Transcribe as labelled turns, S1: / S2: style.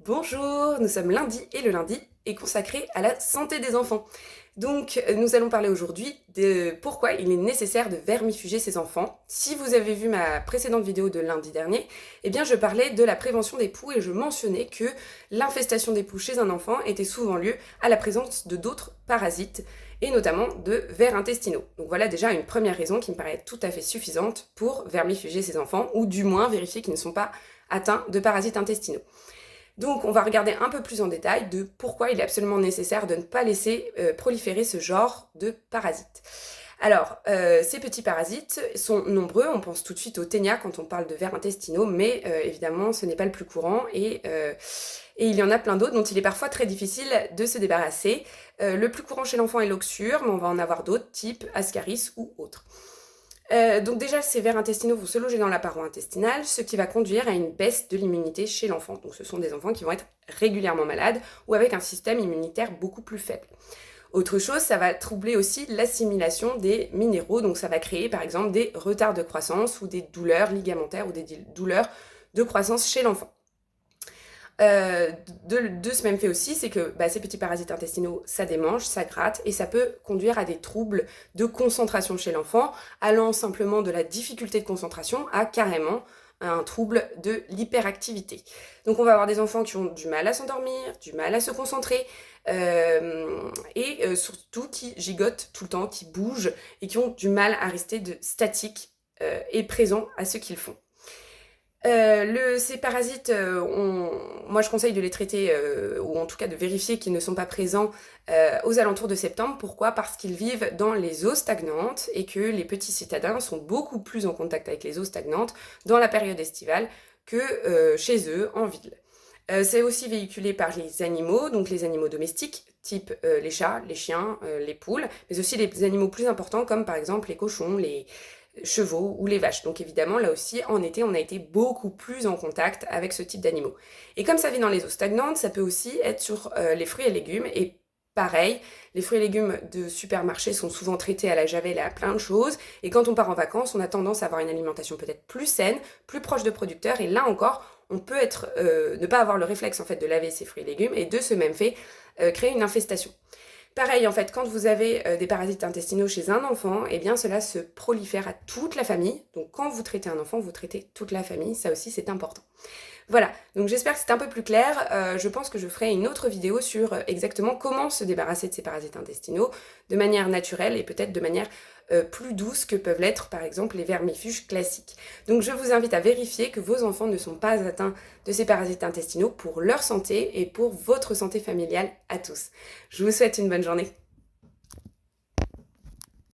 S1: Bonjour, nous sommes lundi et le lundi est consacré à la santé des enfants. Donc nous allons parler aujourd'hui de pourquoi il est nécessaire de vermifuger ses enfants. Si vous avez vu ma précédente vidéo de lundi dernier, eh bien je parlais de la prévention des poux et je mentionnais que l'infestation des poux chez un enfant était souvent lieu à la présence de d'autres parasites et notamment de vers intestinaux. Donc voilà déjà une première raison qui me paraît tout à fait suffisante pour vermifuger ses enfants ou du moins vérifier qu'ils ne sont pas atteints de parasites intestinaux. Donc on va regarder un peu plus en détail de pourquoi il est absolument nécessaire de ne pas laisser proliférer ce genre de parasites. Alors, ces petits parasites sont nombreux, on pense tout de suite aux ténias quand on parle de vers intestinaux, mais évidemment ce n'est pas le plus courant et il y en a plein d'autres dont il est parfois très difficile de se débarrasser. Le plus courant chez l'enfant est l'oxure, mais on va en avoir d'autres, type Ascaris ou autres. Donc déjà, ces vers intestinaux vont se loger dans la paroi intestinale, ce qui va conduire à une baisse de l'immunité chez l'enfant. Donc ce sont des enfants qui vont être régulièrement malades ou avec un système immunitaire beaucoup plus faible. Autre chose, ça va troubler aussi l'assimilation des minéraux, donc ça va créer par exemple des retards de croissance ou des douleurs ligamentaires ou des douleurs de croissance chez l'enfant. De ce même fait aussi, c'est que ces petits parasites intestinaux, ça démange, ça gratte, et ça peut conduire à des troubles de concentration chez l'enfant, allant simplement de la difficulté de concentration à carrément un trouble de l'hyperactivité. Donc on va avoir des enfants qui ont du mal à s'endormir, du mal à se concentrer, et surtout qui gigotent tout le temps, qui bougent, et qui ont du mal à rester statiques et présents à ce qu'ils font. Ces parasites, moi je conseille de les traiter, ou en tout cas de vérifier qu'ils ne sont pas présents aux alentours de septembre. Pourquoi ? Parce qu'ils vivent dans les eaux stagnantes et que les petits citadins sont beaucoup plus en contact avec les eaux stagnantes dans la période estivale que chez eux en ville. C'est aussi véhiculé par les animaux, donc les animaux domestiques, type les chats, les chiens, les poules, mais aussi les animaux plus importants comme par exemple les cochons, les chevaux ou les vaches. Donc évidemment, là aussi, en été, on a été beaucoup plus en contact avec ce type d'animaux. Et comme ça vit dans les eaux stagnantes, ça peut aussi être sur les fruits et légumes. Et pareil, les fruits et légumes de supermarché sont souvent traités à la javel et à plein de choses. Et quand on part en vacances, on a tendance à avoir une alimentation peut-être plus saine, plus proche de producteurs. Et là encore, on peut ne pas avoir le réflexe en fait de laver ses fruits et légumes et de ce même fait créer une infestation. Pareil, en fait, quand vous avez des parasites intestinaux chez un enfant, eh bien cela se prolifère à toute la famille. Donc quand vous traitez un enfant, vous traitez toute la famille, ça aussi c'est important. Voilà, donc j'espère que c'est un peu plus clair. Je pense que je ferai une autre vidéo sur exactement comment se débarrasser de ces parasites intestinaux de manière naturelle et peut-être de manière plus douce que peuvent l'être par exemple les vermifuges classiques. Donc je vous invite à vérifier que vos enfants ne sont pas atteints de ces parasites intestinaux pour leur santé et pour votre santé familiale à tous. Je vous souhaite une bonne journée.